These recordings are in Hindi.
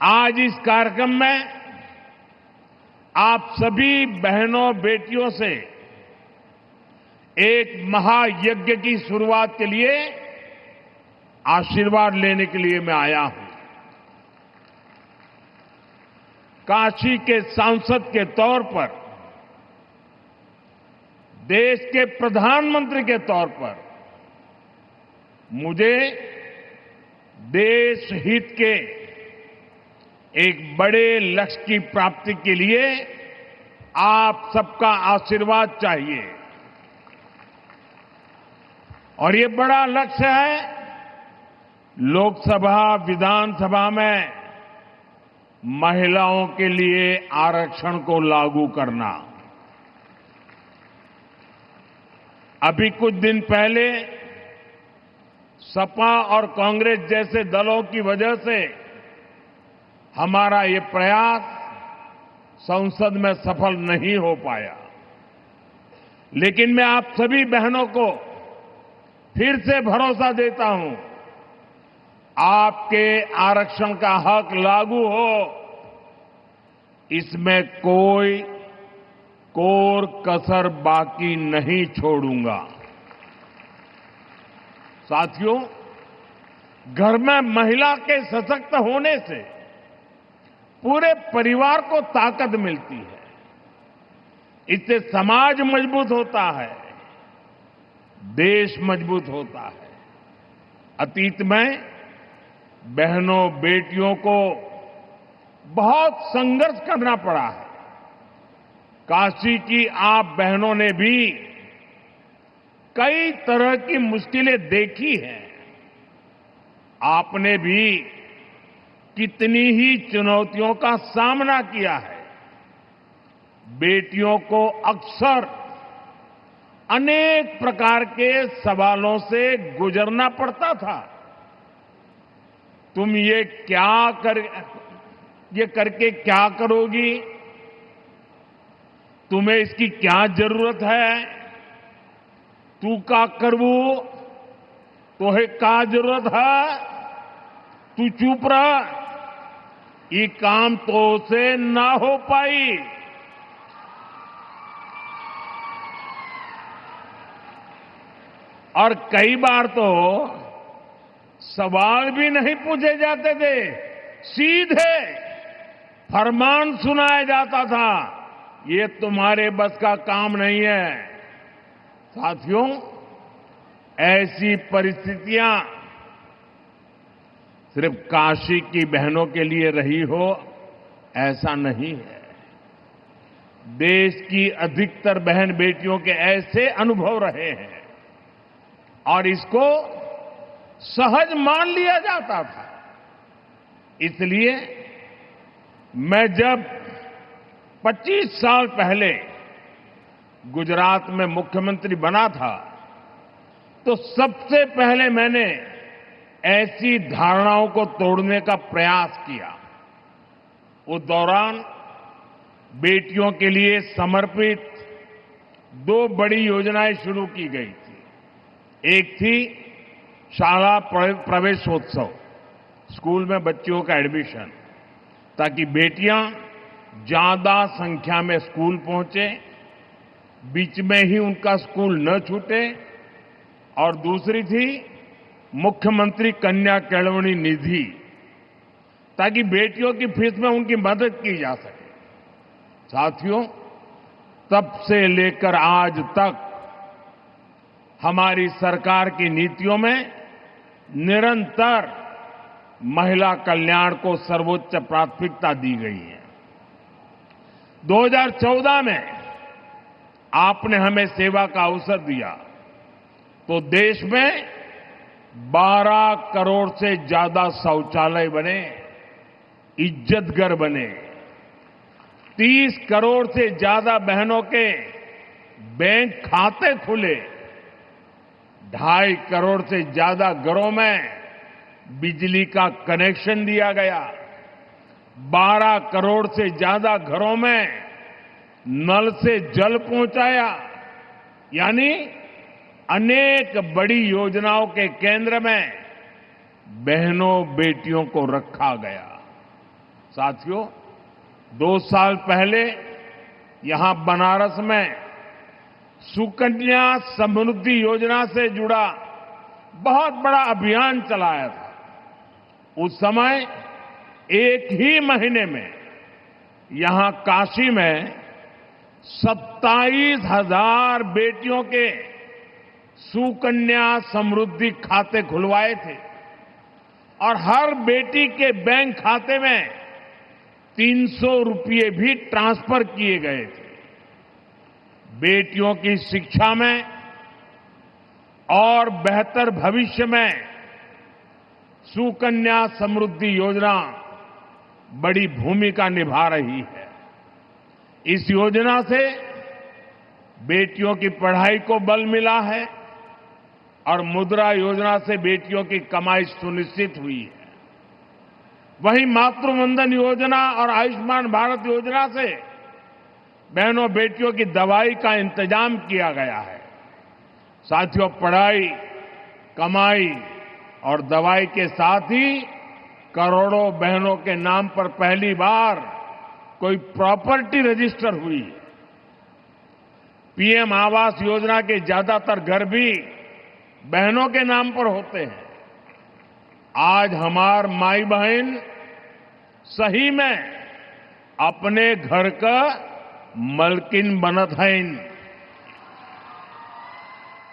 आज इस कार्यक्रम में आप सभी बहनों बेटियों से एक महायज्ञ की शुरुआत के लिए आशीर्वाद लेने के लिए मैं आया हूं। काशी के सांसद के तौर पर, देश के प्रधानमंत्री के तौर पर मुझे देश हित के एक बड़े लक्ष्य की प्राप्ति के लिए आप सबका आशीर्वाद चाहिए। और ये बड़ा लक्ष्य है लोकसभा, विधानसभा में महिलाओं के लिए आरक्षण को लागू करना। अभी कुछ दिन पहले सपा और कांग्रेस जैसे दलों की वजह से हमारा ये प्रयास संसद में सफल नहीं हो पाया। लेकिन मैं आप सभी बहनों को फिर से भरोसा देता हूं, आपके आरक्षण का हक लागू हो, इसमें कोई कोर कसर बाकी नहीं छोड़ूंगा। साथियों, घर में महिला के सशक्त होने से पूरे परिवार को ताकत मिलती है। इससे समाज मजबूत होता है, देश मजबूत होता है। अतीत में बहनों बेटियों को बहुत संघर्ष करना पड़ा है। काशी की आप बहनों ने भी कई तरह की मुश्किलें देखी हैं। आपने भी कितनी ही चुनौतियों का सामना किया है। बेटियों को अक्सर अनेक प्रकार के सवालों से गुजरना पड़ता था। तुम ये करके क्या करोगी? तुम्हें इसकी क्या जरूरत है? तू का करवू? तोहे का जरूरत है? तू चुप रह, ये काम तो से ना हो पाई। और कई बार तो सवाल भी नहीं पूछे जाते थे, सीधे फरमान सुनाया जाता था, ये तुम्हारे बस का काम नहीं है। साथियों, ऐसी परिस्थितियां सिर्फ काशी की बहनों के लिए रही हो ऐसा नहीं है। देश की अधिकतर बहन बेटियों के ऐसे अनुभव रहे हैं और इसको सहज मान लिया जाता था। इसलिए मैं जब 25 साल पहले गुजरात में मुख्यमंत्री बना था तो सबसे पहले मैंने ऐसी धारणाओं को तोड़ने का प्रयास किया। उस दौरान बेटियों के लिए समर्पित 2 बड़ी योजनाएं शुरू की गई थी। एक थी शाला प्रवेशोत्सव, स्कूल में बच्चियों का एडमिशन, ताकि बेटियां ज्यादा संख्या में स्कूल पहुंचे, बीच में ही उनका स्कूल न छूटे। और दूसरी थी मुख्यमंत्री कन्या केळवणी निधि, ताकि बेटियों की फीस में उनकी मदद की जा सके। साथियों, तब से लेकर आज तक हमारी सरकार की नीतियों में निरंतर महिला कल्याण को सर्वोच्च प्राथमिकता दी गई है। 2014 में आपने हमें सेवा का अवसर दिया तो देश में 12 करोड़ से ज्यादा शौचालय बने, इज्जत घर बने। 30 करोड़ से ज्यादा बहनों के बैंक खाते खुले। 2.5 करोड़ से ज्यादा घरों में बिजली का कनेक्शन दिया गया। 12 करोड़ से ज्यादा घरों में नल से जल पहुंचाया। यानी अनेक बड़ी योजनाओं के केंद्र में बहनों बेटियों को रखा गया। साथियों, 2 साल पहले यहां बनारस में सुकन्या समृद्धि योजना से जुड़ा बहुत बड़ा अभियान चलाया था। उस समय एक ही महीने में यहां काशी में 27,000 बेटियों के सुकन्या समृद्धि खाते खुलवाए थे और हर बेटी के बैंक खाते में 300 रुपये भी ट्रांसफर किए गए थे। बेटियों की शिक्षा में और बेहतर भविष्य में सुकन्या समृद्धि योजना बड़ी भूमिका निभा रही है। इस योजना से बेटियों की पढ़ाई को बल मिला है और मुद्रा योजना से बेटियों की कमाई सुनिश्चित हुई है। वहीं मातृवंदन योजना और आयुष्मान भारत योजना से बहनों बेटियों की दवाई का इंतजाम किया गया है। साथियों, पढ़ाई, कमाई और दवाई के साथ ही करोड़ों बहनों के नाम पर पहली बार कोई प्रॉपर्टी रजिस्टर हुई है। पीएम आवास योजना के ज्यादातर घर भी बहनों के नाम पर होते हैं। आज हमार माई बहन सही में अपने घर का मलकिन बनत हैं।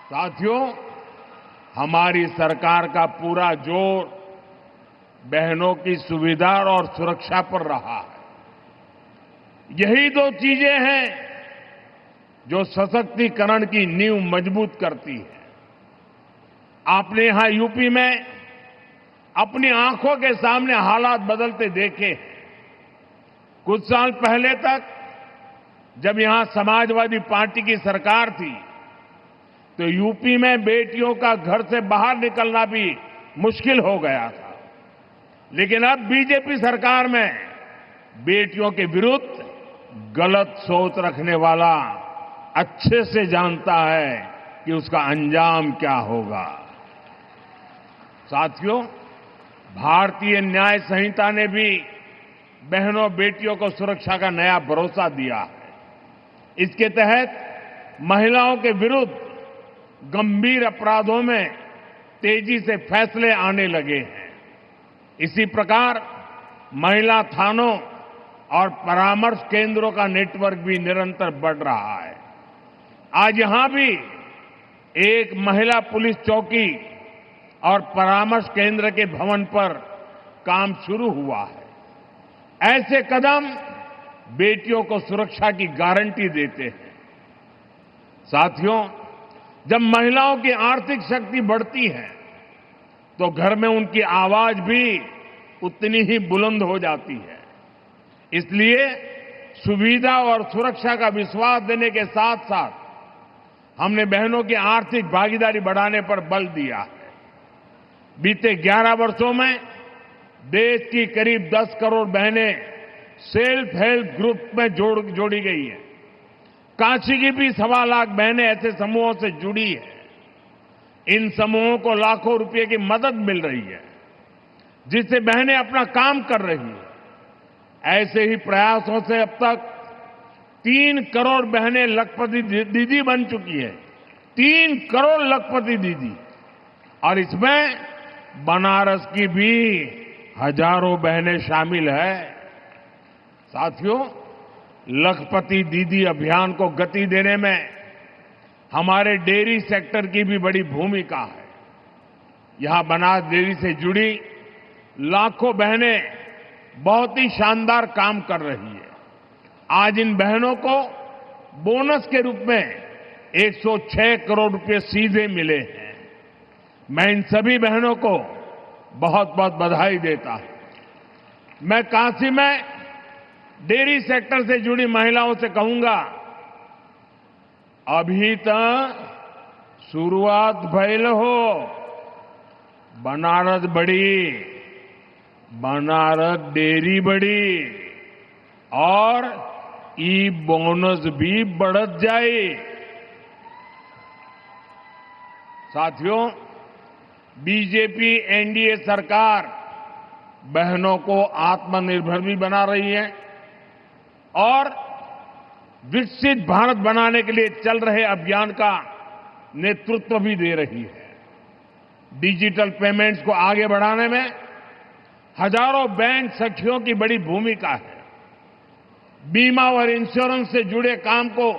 साथियों, हमारी सरकार का पूरा जोर बहनों की सुविधा और सुरक्षा पर रहा है। यही 2 चीजें हैं जो सशक्तिकरण की नींव मजबूत करती है। आपने यहां यूपी में अपनी आंखों के सामने हालात बदलते देखे हैं। कुछ साल पहले तक जब यहां समाजवादी पार्टी की सरकार थी तो यूपी में बेटियों का घर से बाहर निकलना भी मुश्किल हो गया था। लेकिन अब बीजेपी सरकार में बेटियों के विरुद्ध गलत सोच रखने वाला अच्छे से जानता है कि उसका अंजाम क्या होगा। साथियों, भारतीय न्याय संहिता ने भी बहनों बेटियों को सुरक्षा का नया भरोसा दिया है। इसके तहत महिलाओं के विरुद्ध गंभीर अपराधों में तेजी से फैसले आने लगे हैं। इसी प्रकार महिला थानों और परामर्श केंद्रों का नेटवर्क भी निरंतर बढ़ रहा है। आज यहां भी एक महिला पुलिस चौकी और परामर्श केंद्र के भवन पर काम शुरू हुआ है। ऐसे कदम बेटियों को सुरक्षा की गारंटी देते हैं। साथियों, जब महिलाओं की आर्थिक शक्ति बढ़ती है तो घर में उनकी आवाज भी उतनी ही बुलंद हो जाती है। इसलिए सुविधा और सुरक्षा का विश्वास देने के साथ साथ हमने बहनों की आर्थिक भागीदारी बढ़ाने पर बल दिया है। बीते 11 वर्षों में देश की करीब 10 करोड़ बहनें सेल्फ हेल्प ग्रुप में जोड़ी गई हैं। काशी की भी 1.25 लाख बहनें ऐसे समूहों से जुड़ी हैं। इन समूहों को लाखों रुपए की मदद मिल रही है, जिससे बहनें अपना काम कर रही हैं। ऐसे ही प्रयासों से अब तक 3 करोड़ बहनें लखपति दीदी बन चुकी है। 3 करोड़ लखपति दीदी, और इसमें बनारस की भी हजारों बहनें शामिल है। साथियों, लखपति दीदी अभियान को गति देने में हमारे डेयरी सेक्टर की भी बड़ी भूमिका है। यहां बनास डेयरी से जुड़ी लाखों बहनें बहुत ही शानदार काम कर रही है। आज इन बहनों को बोनस के रूप में 106 करोड़ रुपए सीधे मिले हैं। मैं इन सभी बहनों को बहुत बहुत बधाई देता हूं। मैं काशी में डेयरी सेक्टर से जुड़ी महिलाओं से कहूंगा, अभी तक शुरुआत भइल हो। बनारस बड़ी, बनारस डेयरी बड़ी और ई बोनस भी बढ़त जाए। साथियों, बीजेपी एनडीए सरकार बहनों को आत्मनिर्भर भी बना रही है और विकसित भारत बनाने के लिए चल रहे अभियान का नेतृत्व भी दे रही है। डिजिटल पेमेंट्स को आगे बढ़ाने में हजारों बैंक सखियों की बड़ी भूमिका है। बीमा और इंश्योरेंस से जुड़े काम को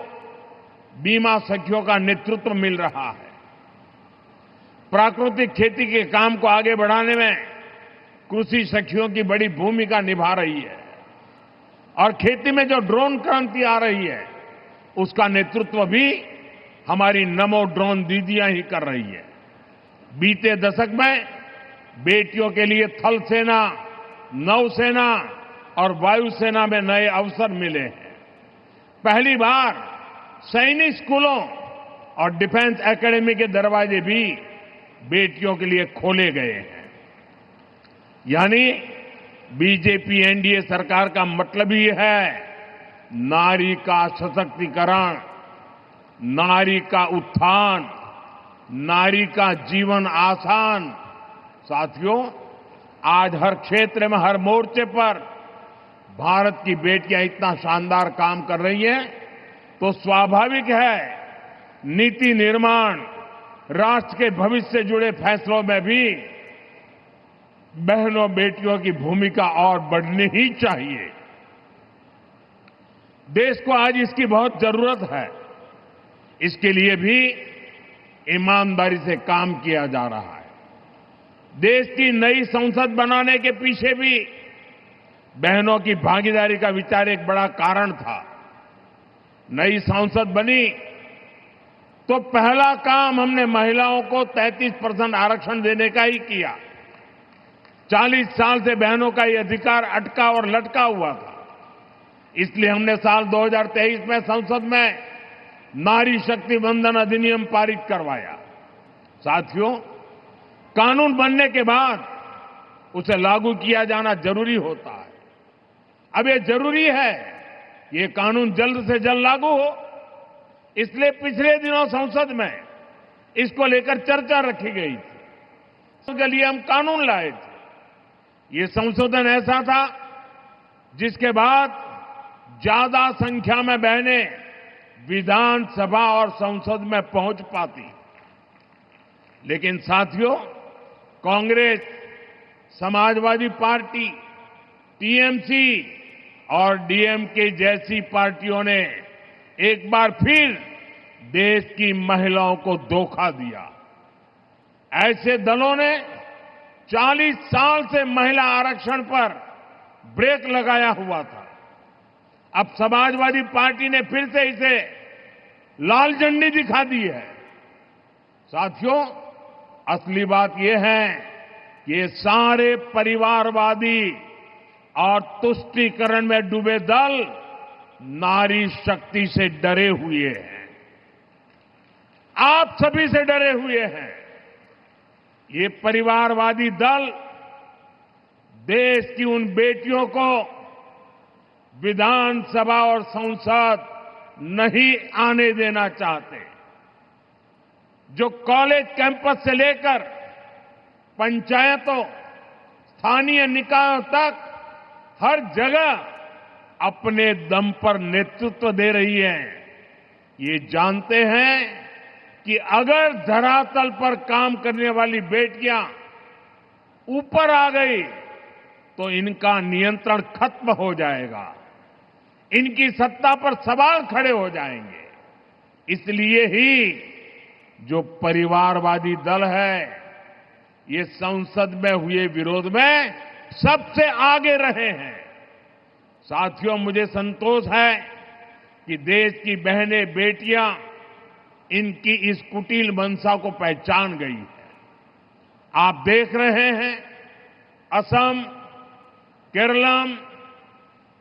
बीमा सखियों का नेतृत्व मिल रहा है। प्राकृतिक खेती के काम को आगे बढ़ाने में कृषि सखियों की बड़ी भूमिका निभा रही है और खेती में जो ड्रोन क्रांति आ रही है उसका नेतृत्व भी हमारी नमो ड्रोन दीदियां ही कर रही है। बीते दशक में बेटियों के लिए थल सेना, नौसेना और वायुसेना में नए अवसर मिले हैं। पहली बार सैनिक स्कूलों और डिफेंस एकेडमी के दरवाजे भी बेटियों के लिए खोले गए हैं। यानी बीजेपी एनडीए सरकार का मतलब ही है नारी का सशक्तिकरण, नारी का उत्थान, नारी का जीवन आसान। साथियों, आज हर क्षेत्र में, हर मोर्चे पर भारत की बेटियां इतना शानदार काम कर रही हैं तो स्वाभाविक है नीति निर्माण, राष्ट्र के भविष्य से जुड़े फैसलों में भी बहनों बेटियों की भूमिका और बढ़नी ही चाहिए। देश को आज इसकी बहुत जरूरत है। इसके लिए भी ईमानदारी से काम किया जा रहा है। देश की नई संसद बनाने के पीछे भी बहनों की भागीदारी का विचार एक बड़ा कारण था। नई संसद बनी तो पहला काम हमने महिलाओं को 33% आरक्षण देने का ही किया। 40 साल से बहनों का ये अधिकार अटका और लटका हुआ था। इसलिए हमने साल 2023 में संसद में नारी शक्ति वंदन अधिनियम पारित करवाया। साथियों, कानून बनने के बाद उसे लागू किया जाना जरूरी होता है। अब ये जरूरी है ये कानून जल्द से जल्द लागू हो। इसलिए पिछले दिनों संसद में इसको लेकर चर्चा रखी गई थी। उसके लिए हम कानून लाए थे। ये संशोधन ऐसा था जिसके बाद ज्यादा संख्या में बहनें विधानसभा और संसद में पहुंच पाती। लेकिन साथियों, कांग्रेस, समाजवादी पार्टी, टीएमसी और डीएमके जैसी पार्टियों ने एक बार फिर देश की महिलाओं को धोखा दिया। ऐसे दलों ने 40 साल से महिला आरक्षण पर ब्रेक लगाया हुआ था। अब समाजवादी पार्टी ने फिर से इसे लाल झंडी दिखा दी है। साथियों, असली बात यह है कि ये सारे परिवारवादी और तुष्टीकरण में डूबे दल नारी शक्ति से डरे हुए हैं। आप सभी से डरे हुए हैं। ये परिवारवादी दल देश की उन बेटियों को विधानसभा और संसद नहीं आने देना चाहते। जो कॉलेज कैंपस से लेकर पंचायतों, स्थानीय निकायों तक हर जगह अपने दम पर नेतृत्व दे रही है, ये जानते हैं कि अगर धरातल पर काम करने वाली बेटियां ऊपर आ गई तो इनका नियंत्रण खत्म हो जाएगा, इनकी सत्ता पर सवाल खड़े हो जाएंगे। इसलिए ही जो परिवारवादी दल है ये संसद में हुए विरोध में सबसे आगे रहे हैं। साथियों, मुझे संतोष है कि देश की बहनें, बेटियां इनकी इस कुटिल मंशा को पहचान गई है। आप देख रहे हैं असम, केरलम,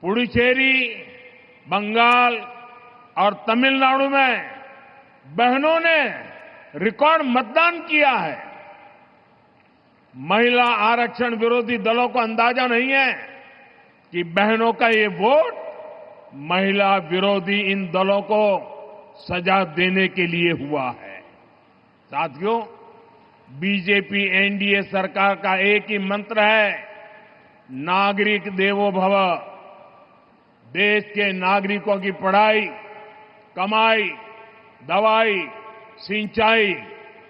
पुडुचेरी, बंगाल और तमिलनाडु में बहनों ने रिकॉर्ड मतदान किया है। महिला आरक्षण विरोधी दलों को अंदाजा नहीं है कि बहनों का ये वोट महिला विरोधी इन दलों को सजा देने के लिए हुआ है। साथियों, बीजेपी एनडीए सरकार का एक ही मंत्र है, नागरिक देवो भव, देश के नागरिकों की पढ़ाई, कमाई, दवाई, सिंचाई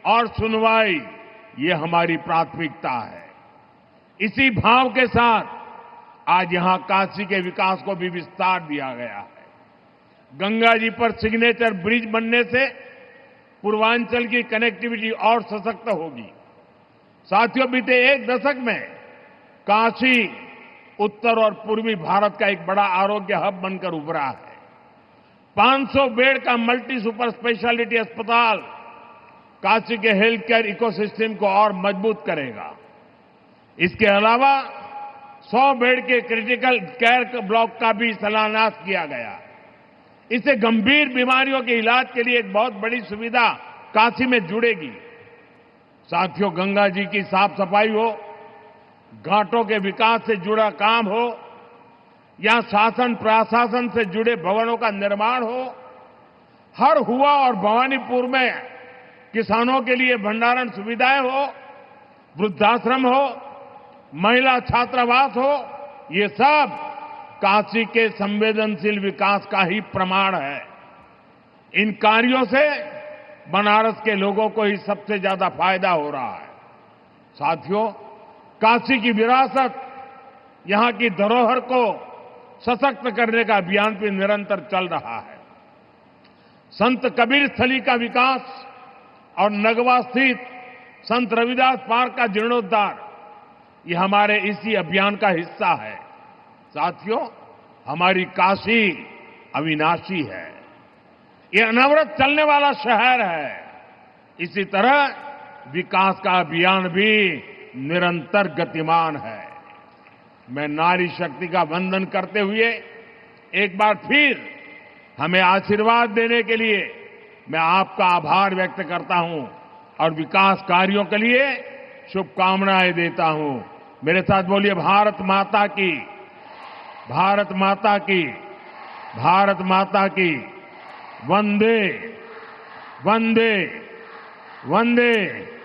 और सुनवाई, ये हमारी प्राथमिकता है। इसी भाव के साथ आज यहां काशी के विकास को भी विस्तार दिया गया है। गंगा जी पर सिग्नेचर ब्रिज बनने से पूर्वांचल की कनेक्टिविटी और सशक्त होगी। साथियों, बीते एक दशक में काशी उत्तर और पूर्वी भारत का एक बड़ा आरोग्य हब बनकर उभरा है। 500 बेड का मल्टी सुपर स्पेशलिटी अस्पताल काशी के हेल्थ केयर इकोसिस्टम को और मजबूत करेगा। इसके अलावा 100 बेड के क्रिटिकल केयर ब्लॉक का भी शिलान्यास किया गया। इससे गंभीर बीमारियों के इलाज के लिए एक बहुत बड़ी सुविधा काशी में जुड़ेगी। साथियों, गंगा जी की साफ सफाई हो, घाटों के विकास से जुड़ा काम हो या शासन प्रशासन से जुड़े भवनों का निर्माण हो, हर हुआ और भवानीपुर में किसानों के लिए भंडारण सुविधाएं हो, वृद्धाश्रम हो, महिला छात्रावास हो, ये सब काशी के संवेदनशील विकास का ही प्रमाण है। इन कार्यों से बनारस के लोगों को ही सबसे ज्यादा फायदा हो रहा है। साथियों, काशी की विरासत, यहां की धरोहर को सशक्त करने का अभियान भी निरंतर चल रहा है। संत कबीर स्थली का विकास और नगवा स्थित संत रविदास पार्क का जीर्णोद्धार, ये हमारे इसी अभियान का हिस्सा है। साथियों, हमारी काशी अविनाशी है, ये अनवरत चलने वाला शहर है। इसी तरह विकास का अभियान भी निरंतर गतिमान है। मैं नारी शक्ति का वंदन करते हुए एक बार फिर हमें आशीर्वाद देने के लिए मैं आपका आभार व्यक्त करता हूं और विकास कार्यों के लिए शुभकामनाएं देता हूं। मेरे साथ बोलिए, भारत माता की, भारत माता की, भारत माता की, वंदे वंदे वंदे।